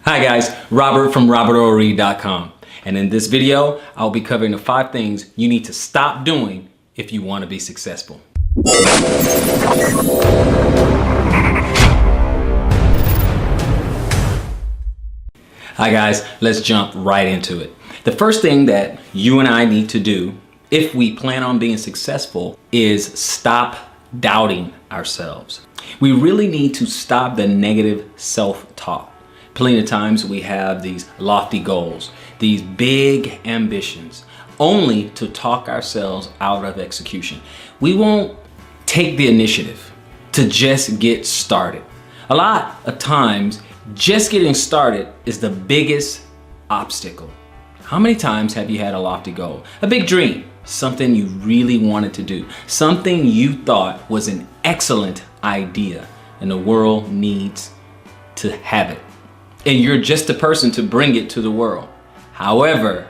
Hi guys, Robert from robertoreed.com. And in this video, I'll be covering the 5 things you need to stop doing if you want to be successful. Hi guys, let's jump right into it. The first thing that you and I need to do if we plan on being successful is stop doubting ourselves. We really need to stop the negative self-talk. Plenty of times we have these lofty goals, these big ambitions, only to talk ourselves out of execution. We won't take the initiative to just get started. A lot of times, just getting started is the biggest obstacle. How many times have you had a lofty goal, a big dream, something you really wanted to do, something you thought was an excellent idea and the world needs to have it? And you're just the person to bring it to the world. However,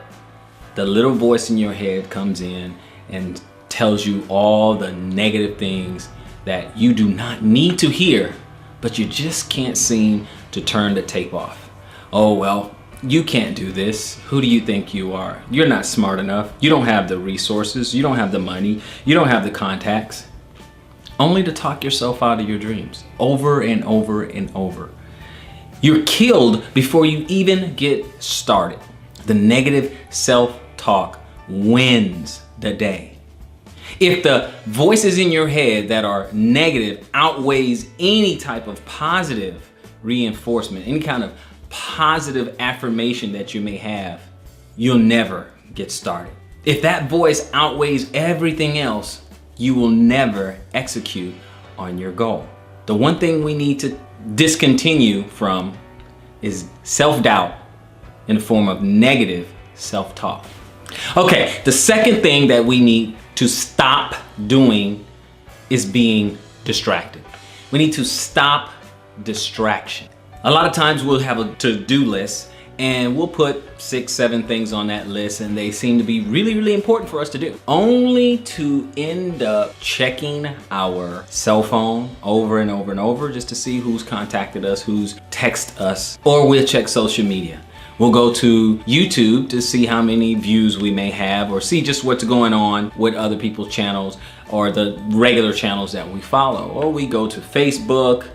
the little voice in your head comes in and tells you all the negative things that you do not need to hear, but you just can't seem to turn the tape off. Oh, well, you can't do this. Who do you think you are? You're not smart enough. You don't have the resources. You don't have the money. You don't have the contacts. Only to talk yourself out of your dreams over and over and over. You're killed before you even get started. The negative self-talk wins the day. If the voices in your head that are negative outweighs any type of positive reinforcement, any kind of positive affirmation that you may have, you'll never get started. If that voice outweighs everything else, you will never execute on your goal. The one thing we need to discontinue from is self-doubt in the form of negative self-talk. Okay, the second thing that we need to stop doing is being distracted. We need to stop distraction. A lot of times we'll have a to-do list and we'll put 6, 7 things on that list and they seem to be really, really important for us to do, only to end up checking our cell phone over and over and over just to see who's contacted us, who's texted us, or we'll check social media. We'll go to YouTube to see how many views we may have or see just what's going on with other people's channels or the regular channels that we follow. Or we go to Facebook,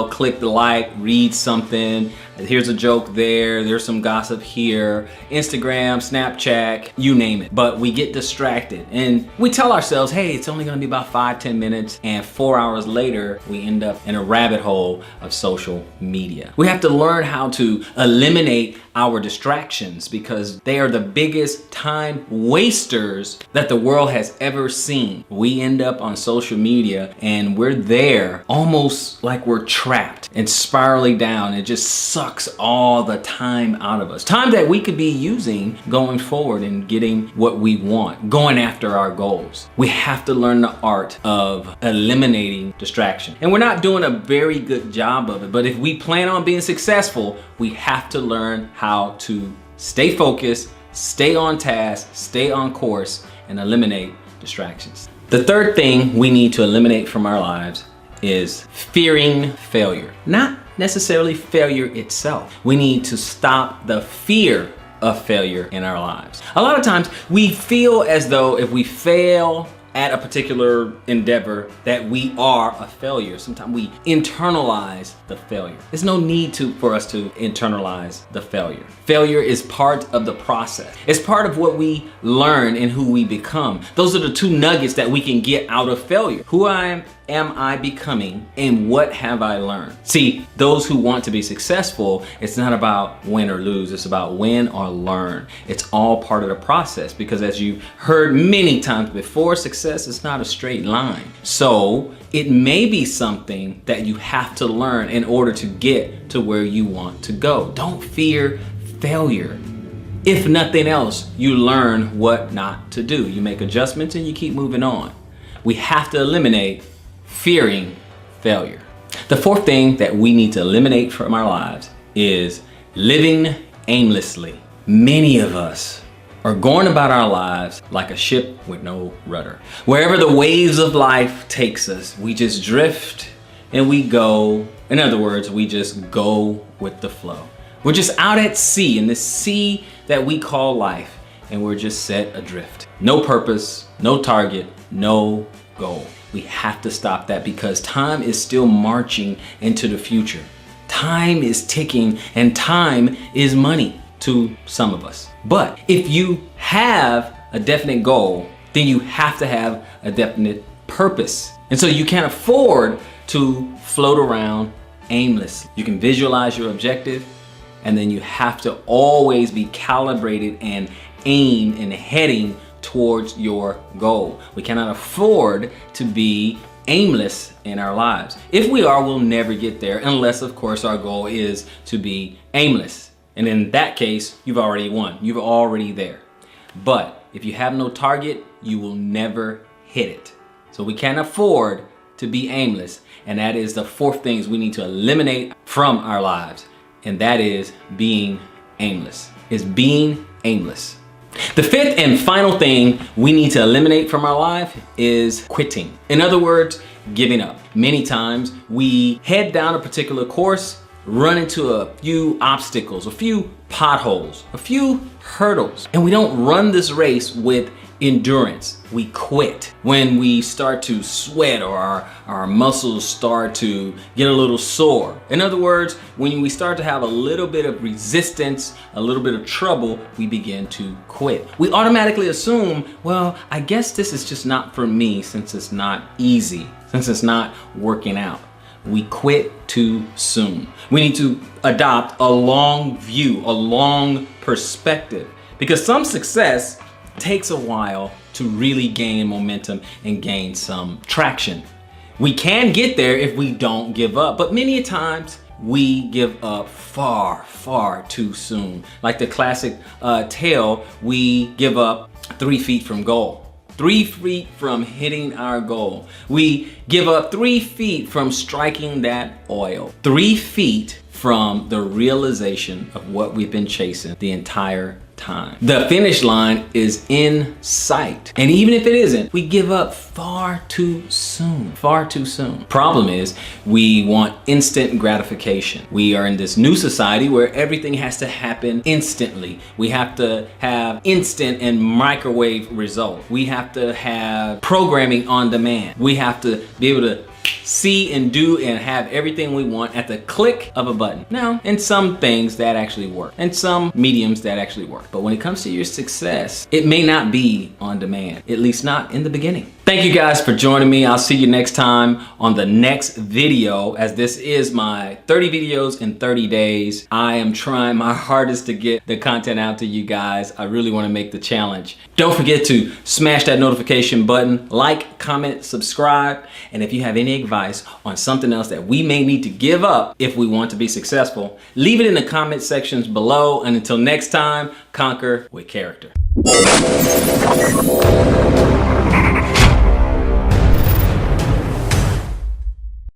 click the like, read something. Here's a joke there, there's some gossip here, Instagram, Snapchat, you name it. But we get distracted and we tell ourselves, hey, it's only gonna be about 5-10 minutes, and 4 hours later, we end up in a rabbit hole of social media. We have to learn how to eliminate our distractions because they are the biggest time wasters that the world has ever seen. We end up on social media and we're there almost like we're trapped and spiraling down. It just sucks all the time out of us. Time that we could be using going forward and getting what we want, going after our goals. We have to learn the art of eliminating distraction. And we're not doing a very good job of it, but if we plan on being successful, we have to learn how to stay focused, stay on task, stay on course, and eliminate distractions. The third thing we need to eliminate from our lives is fearing failure. Not necessarily failure itself. We need to stop the fear of failure in our lives. A lot of times we feel as though if we fail at a particular endeavor that we are a failure. Sometimes we internalize the failure. There's no need for us to internalize the failure. Failure is part of the process. It's part of what we learn and who we become. Those are the 2 nuggets that we can get out of failure. Who am I becoming and what have I learned? See, those who want to be successful, it's not about win or lose, it's about win or learn. It's all part of the process because as you've heard many times before, success is not a straight line. So it may be something that you have to learn in order to get to where you want to go. Don't fear failure. If nothing else, you learn what not to do. You make adjustments and you keep moving on. We have to eliminate fearing failure. The 4th thing that we need to eliminate from our lives is living aimlessly. Many of us are going about our lives like a ship with no rudder. Wherever the waves of life takes us, we just drift and we go. In other words, we just go with the flow. We're just out at sea, in this sea that we call life, and we're just set adrift. No purpose, no target, no goal. We have to stop that because time is still marching into the future. Time is ticking, and time is money to some of us. But if you have a definite goal, then you have to have a definite purpose. And so you can't afford to float around aimless. You can visualize your objective, and then you have to always be calibrated and aimed and heading towards your goal. We cannot afford to be aimless in our lives. If we are, we'll never get there unless, of course, our goal is to be aimless. And in that case, you've already won. You're already there. But if you have no target, you will never hit it. So we can't afford to be aimless. And that is the fourth things we need to eliminate from our lives. And that is being aimless. Is being aimless. The fifth and final thing we need to eliminate from our life is quitting. In other words, giving up. Many times we head down a particular course, run into a few obstacles, a few potholes, a few hurdles, and we don't run this race with endurance. We quit when we start to sweat or our muscles start to get a little sore. In other words, when we start to have a little bit of resistance, a little bit of trouble, we begin to quit. We automatically assume, well, I guess this is just not for me since it's not easy, since it's not working out. We quit too soon. We need to adopt a long view, a long perspective, because some success takes a while to really gain momentum and gain some traction. We can get there if we don't give up, but many times we give up far, far too soon. Like the classic tale, we give up 3 feet from goal. 3 feet from hitting our goal. We give up 3 feet from striking that oil. 3 feet from the realization of what we've been chasing the entire time. The finish line is in sight. And even if it isn't, we give up far too soon. Far too soon. Problem is, we want instant gratification. We are in this new society where everything has to happen instantly. We have to have instant and microwave results. We have to have programming on demand. We have to be able to see and do and have everything we want at the click of a button. Now, in some things that actually work, and some mediums that actually work. But when it comes to your success, it may not be on demand, at least not in the beginning. Thank you guys for joining me. I'll see you next time on the next video, as this is my 30 videos in 30 days. I am trying my hardest to get the content out to you guys. I really want to make the challenge. Don't forget to smash that notification button, like, comment, subscribe, and if you have any advice on something else that we may need to give up if we want to be successful, leave it in the comment sections below. And until next time, conquer with character.